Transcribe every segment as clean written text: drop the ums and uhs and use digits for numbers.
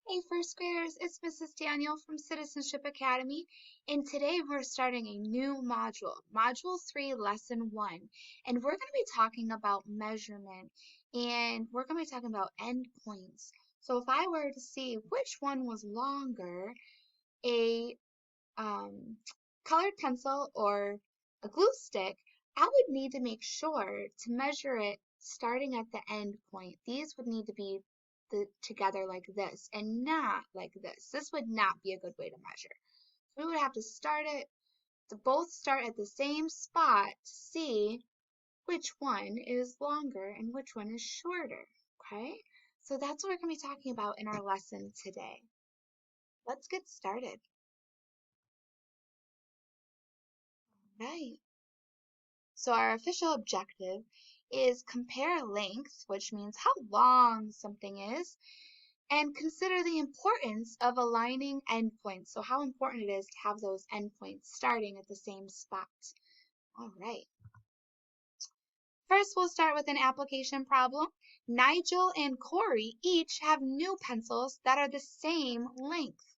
Hey first graders, it's Mrs. Daniel from Citizenship Academy, and today we're starting a new module, Module 3, Lesson 1, and we're going to be talking about measurement, and we're going to be talking about endpoints. So if I were to see which one was longer, a colored pencil or a glue stick, I would need to make sure to measure it starting at the end point. These would need to be together like this and not like this. This would not be a good way to measure. We would have to start it to both start at the same spot to see which one is longer and which one is shorter. Okay? So that's what we're going to be talking about in our lesson today. Let's get started. Right. So our official objective is compare length, which means how long something is, and consider the importance of aligning endpoints. So how important it is to have those endpoints starting at the same spot. All right. First, we'll start with an application problem. Nigel and Corey each have new pencils that are the same length.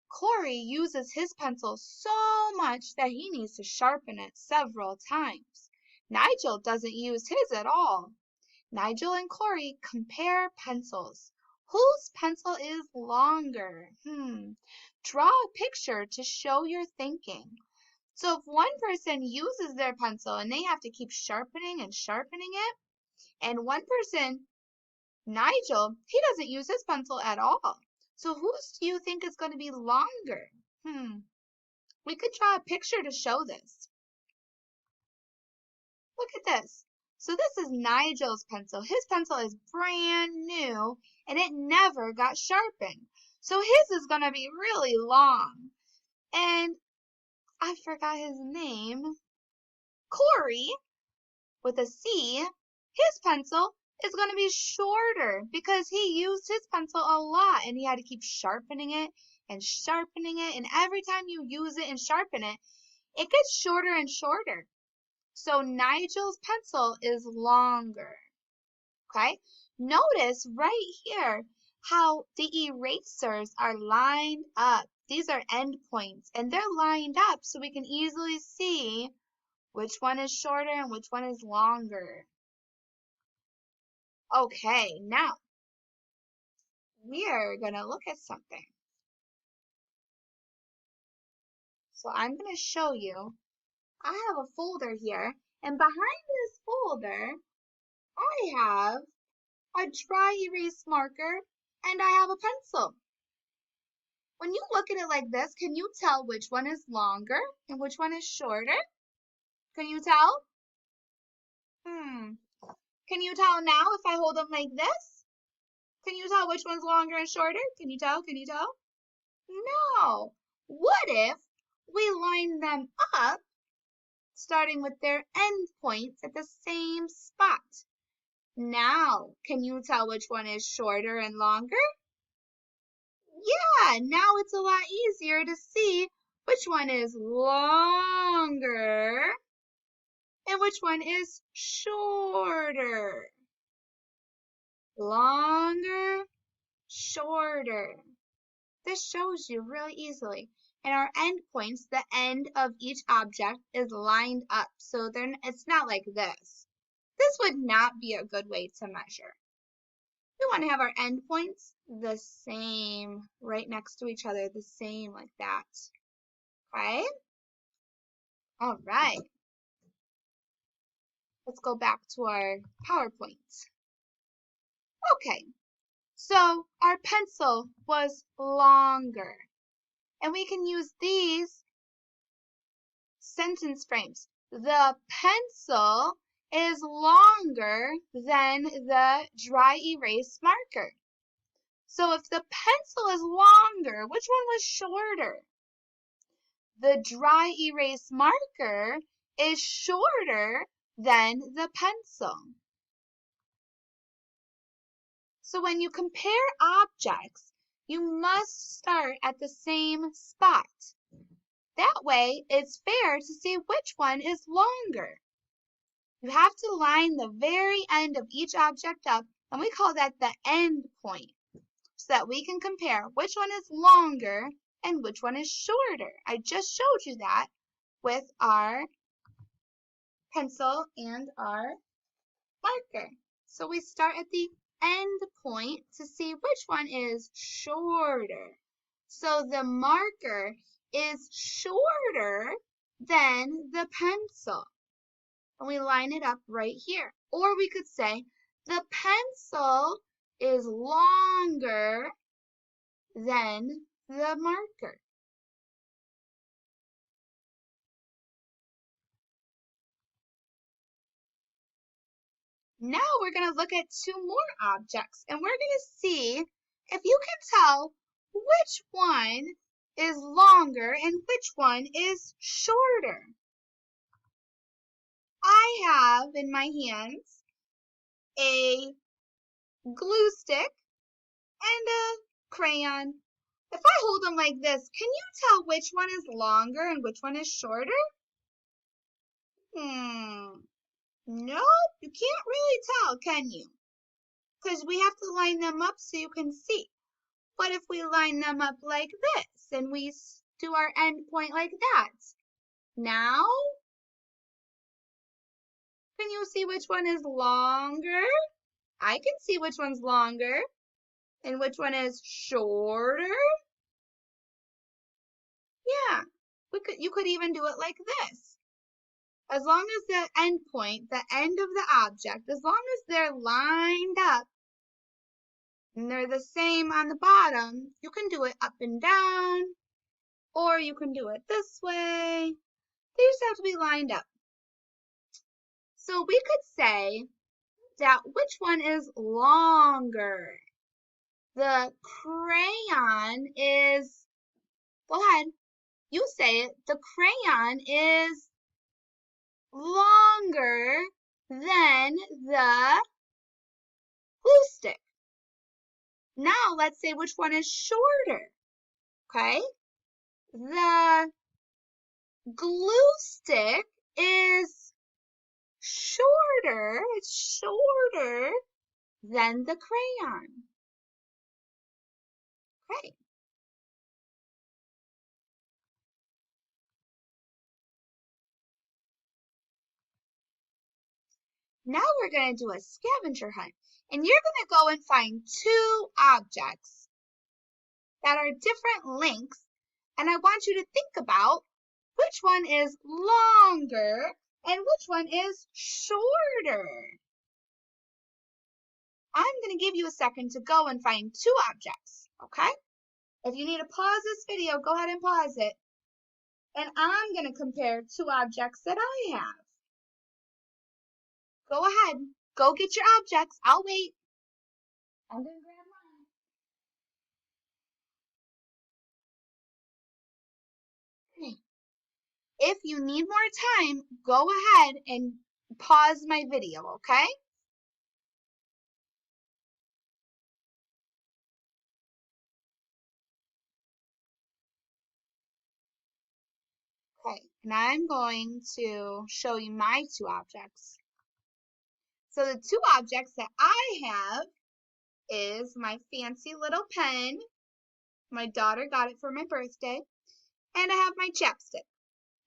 Corey uses his pencil so much that he needs to sharpen it several times. Nigel doesn't use his at all. Nigel and Corey compare pencils. Whose pencil is longer? Draw a picture to show your thinking. So if one person uses their pencil and they have to keep sharpening and sharpening it, and one person, Nigel, he doesn't use his pencil at all. So whose do you think is going to be longer? We could draw a picture to show this. Look at this. So this is Nigel's pencil. His pencil is brand new and it never got sharpened. So his is going to be really long. And I forgot his name. Corey, with a C, his pencil is going to be shorter because he used his pencil a lot and he had to keep sharpening it and sharpening it. And every time you use it and sharpen it, it gets shorter and shorter. So Nigel's pencil is longer. Okay? Notice right here how the erasers are lined up. These are endpoints and they're lined up so we can easily see which one is shorter and which one is longer. Okay, now we're going to look at something. So I'm going to show you. I have a folder here, and behind this folder, I have a dry erase marker and I have a pencil. When you look at it like this, can you tell which one is longer and which one is shorter? Can you tell? Can you tell now if I hold them like this? Can you tell which one's longer and shorter? Can you tell? Can you tell? No. What if we line them up starting with their endpoints at the same spot? Now, can you tell which one is shorter and longer? Yeah, now it's a lot easier to see which one is longer and which one is shorter. Longer, shorter. This shows you really easily. And our endpoints, the end of each object is lined up. So it's not like this. This would not be a good way to measure. We want to have our endpoints the same, right next to each other, the same like that. Okay? All right. Let's go back to our PowerPoint. Okay, so our pencil was longer. And we can use these sentence frames. The pencil is longer than the dry erase marker. So if the pencil is longer, which one was shorter? The dry erase marker is shorter than the pencil. So when you compare objects, you must start at the same spot. That way, it's fair to see which one is longer. You have to line the very end of each object up, and we call that the end point. so that we can compare which one is longer and which one is shorter. I just showed you that with our pencil and our marker. So we start at the end point to see which one is shorter. So the marker is shorter than the pencil. And we line it up right here. Or we could say the pencil is longer than the marker. Now we're going to look at two more objects, and we're going to see if you can tell which one is longer and which one is shorter. I have in my hands a glue stick and a crayon. If I hold them like this, can you tell which one is longer and which one is shorter? Nope, you can't really tell, can you? Because we have to line them up so you can see. What if we line them up like this and we do our end point like that? Now, can you see which one is longer? I can see which one's longer and which one is shorter. Yeah, you could even do it like this. As long as the end point, the end of the object, as long as they're lined up and they're the same on the bottom, you can do it up and down, or you can do it this way. They just have to be lined up. So we could say that which one is longer? The crayon is, go ahead, you say it, the crayon is longer than the glue stick. Now let's say which one is shorter, okay? The glue stick is shorter, it's shorter than the crayon. Okay. Now we're going to do a scavenger hunt, and you're going to go and find two objects that are different lengths, and I want you to think about which one is longer and which one is shorter. I'm going to give you a second to go and find two objects, okay? If you need to pause this video, go ahead and pause it. And I'm going to compare two objects that I have. Go ahead. Go get your objects. I'll wait. I'm going to grab mine. Okay. If you need more time, go ahead and pause my video, okay? Okay, and I'm going to show you my two objects. So the two objects that I have is my fancy little pen. My daughter got it for my birthday. And I have my chapstick.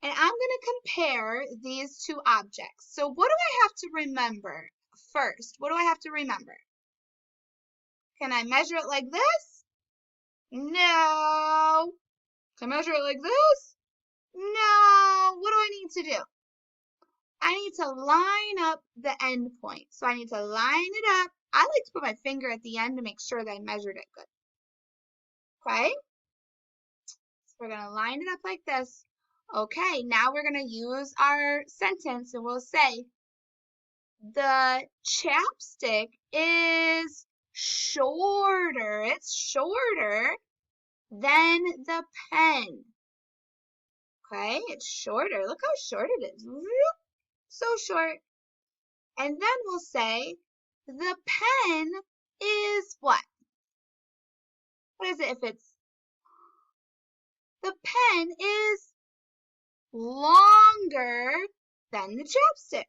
And I'm going to compare these two objects. So what do I have to remember first? What do I have to remember? Can I measure it like this? No. Can I measure it like this? No. What do I need to do? I need to line up the end point. So I need to line it up. I like to put my finger at the end to make sure that I measured it good. Okay? So we're going to line it up like this. Okay, now we're going to use our sentence and we'll say, the chapstick is shorter. It's shorter than the pen. Okay, it's shorter. Look how short it is. So short. And then we'll say, the pen is what? What is it if it's? The pen is longer than the chapstick.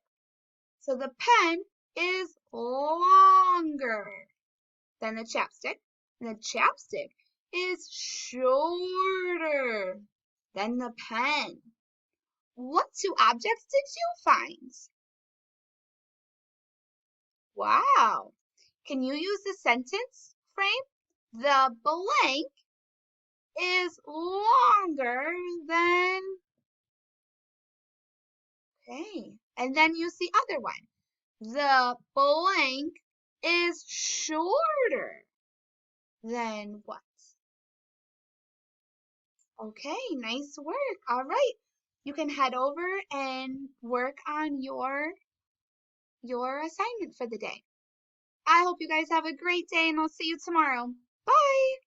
So the pen is longer than the chapstick. The chapstick is shorter than the pen. What two objects did you find? Wow. Can you use the sentence frame? The blank is longer than, okay. And then use the other one. The blank is shorter than what? Okay, nice work. All right. You can head over and work on your assignment for the day. I hope you guys have a great day and I'll see you tomorrow. Bye.